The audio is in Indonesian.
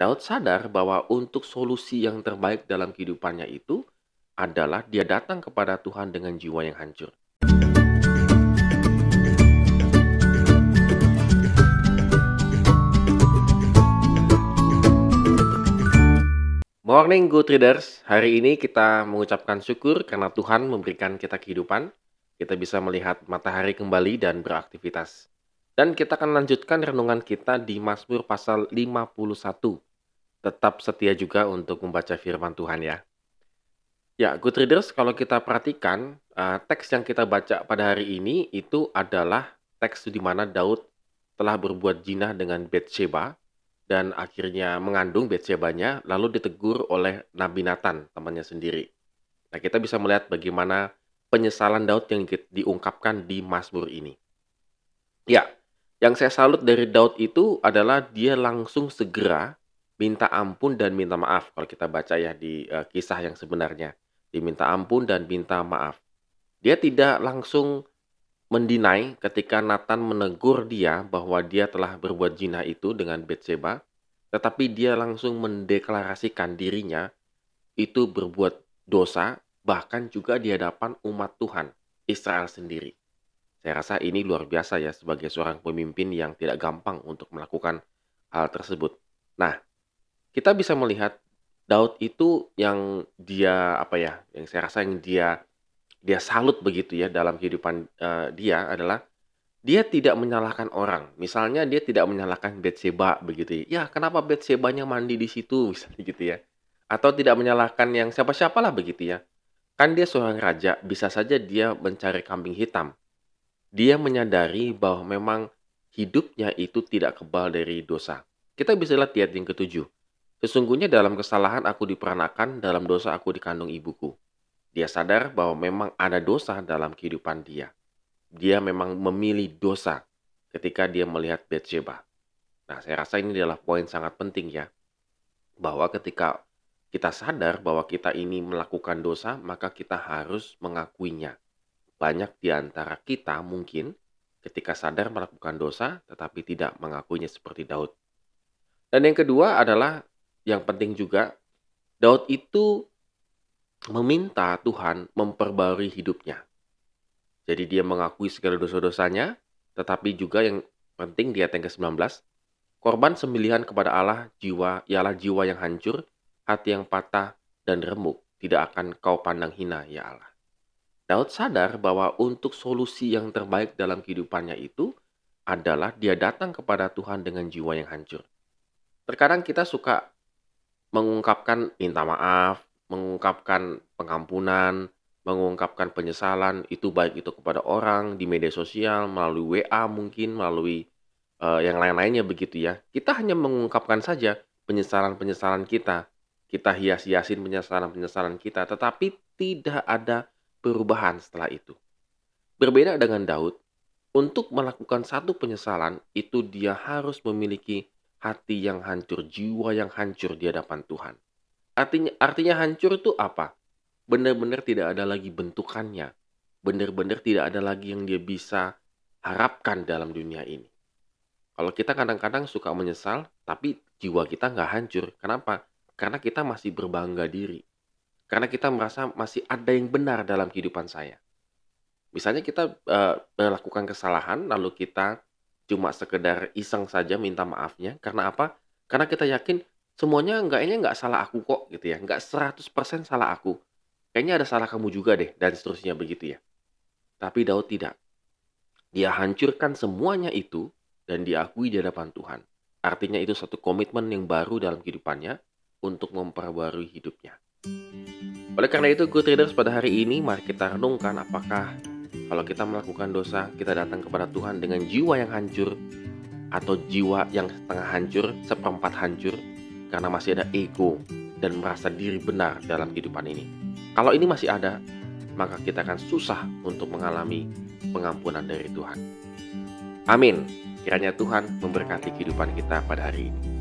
Daud sadar bahwa untuk solusi yang terbaik dalam kehidupannya itu adalah dia datang kepada Tuhan dengan jiwa yang hancur. Morning good readers, hari ini kita mengucapkan syukur karena Tuhan memberikan kita kehidupan. Kita bisa melihat matahari kembali dan beraktivitas. Dan kita akan lanjutkan renungan kita di Mazmur pasal 51. Tetap setia juga untuk membaca firman Tuhan ya. Ya, good readers, kalau kita perhatikan, teks yang kita baca pada hari ini itu adalah teks di mana Daud telah berbuat zina dengan Batsheba dan akhirnya mengandung Batshebanya, lalu ditegur oleh Nabi Nathan, temannya sendiri. Nah, kita bisa melihat bagaimana penyesalan Daud yang diungkapkan di Mazmur ini. Ya, yang saya salut dari Daud itu adalah dia langsung segera minta ampun dan minta maaf kalau kita baca ya di kisah yang sebenarnya. Diminta ampun dan minta maaf. Dia tidak langsung mendinai ketika Nathan menegur dia bahwa dia telah berbuat zina itu dengan Batsheba, tetapi dia langsung mendeklarasikan dirinya itu berbuat dosa, bahkan juga di hadapan umat Tuhan, Israel sendiri. Saya rasa ini luar biasa ya sebagai seorang pemimpin yang tidak gampang untuk melakukan hal tersebut. Nah, kita bisa melihat Daud itu yang dia apa ya, yang saya rasa yang dia salut begitu ya dalam kehidupan dia adalah dia tidak menyalahkan orang. Misalnya dia tidak menyalahkan Batsheba begitu ya. Ya, kenapa Batshebanya mandi di situ misalnya gitu ya. Atau tidak menyalahkan yang siapa-siapalah begitu ya. Kan dia seorang raja, bisa saja dia mencari kambing hitam. Dia menyadari bahwa memang hidupnya itu tidak kebal dari dosa. Kita bisa lihat di ayat yang ketujuh. Sesungguhnya dalam kesalahan aku diperanakan, dalam dosa aku dikandung ibuku. Dia sadar bahwa memang ada dosa dalam kehidupan dia. Dia memang memilih dosa ketika dia melihat Batsheba. Nah, saya rasa ini adalah poin sangat penting ya. Bahwa ketika kita sadar bahwa kita ini melakukan dosa, maka kita harus mengakuinya. Banyak di antara kita mungkin ketika sadar melakukan dosa, tetapi tidak mengakuinya seperti Daud. Dan yang kedua adalah, yang penting juga, Daud itu meminta Tuhan memperbarui hidupnya. Jadi dia mengakui segala dosa-dosanya, tetapi juga yang penting di ayat yang ke-19, korban sembelihan kepada Allah ialah jiwa yang hancur, hati yang patah dan remuk, tidak akan kau pandang hina ya Allah. Daud sadar bahwa untuk solusi yang terbaik dalam kehidupannya itu adalah dia datang kepada Tuhan dengan jiwa yang hancur. Terkadang kita suka mengungkapkan minta maaf, mengungkapkan pengampunan, mengungkapkan penyesalan, itu baik itu kepada orang di media sosial, melalui WA mungkin, melalui yang lain-lainnya begitu ya. Kita hanya mengungkapkan saja penyesalan-penyesalan kita. Kita hias-hiasin penyesalan-penyesalan kita, tetapi tidak ada perubahan setelah itu. Berbeda dengan Daud, untuk melakukan satu penyesalan itu dia harus memiliki hati yang hancur, jiwa yang hancur di hadapan Tuhan. Artinya hancur itu apa? Benar-benar tidak ada lagi bentukannya. Benar-benar tidak ada lagi yang dia bisa harapkan dalam dunia ini. Kalau kita kadang-kadang suka menyesal, tapi jiwa kita nggak hancur. Kenapa? Karena kita masih berbangga diri. Karena kita merasa masih ada yang benar dalam kehidupan saya. Misalnya kita melakukan kesalahan, lalu kita cuma sekedar iseng saja minta maafnya. Karena apa? Karena kita yakin semuanya nggak salah aku kok gitu ya. Nggak 100% salah aku. Kayaknya ada salah kamu juga deh, dan seterusnya begitu ya. Tapi Daud tidak. Dia hancurkan semuanya itu dan diakui di hadapan Tuhan. Artinya itu satu komitmen yang baru dalam kehidupannya untuk memperbarui hidupnya. Oleh karena itu, good readers, pada hari ini mari kita renungkan apakah kalau kita melakukan dosa, kita datang kepada Tuhan dengan jiwa yang hancur atau jiwa yang setengah hancur, seperempat hancur, karena masih ada ego dan merasa diri benar dalam kehidupan ini. Kalau ini masih ada, maka kita akan susah untuk mengalami pengampunan dari Tuhan. Amin. Kiranya Tuhan memberkati kehidupan kita pada hari ini.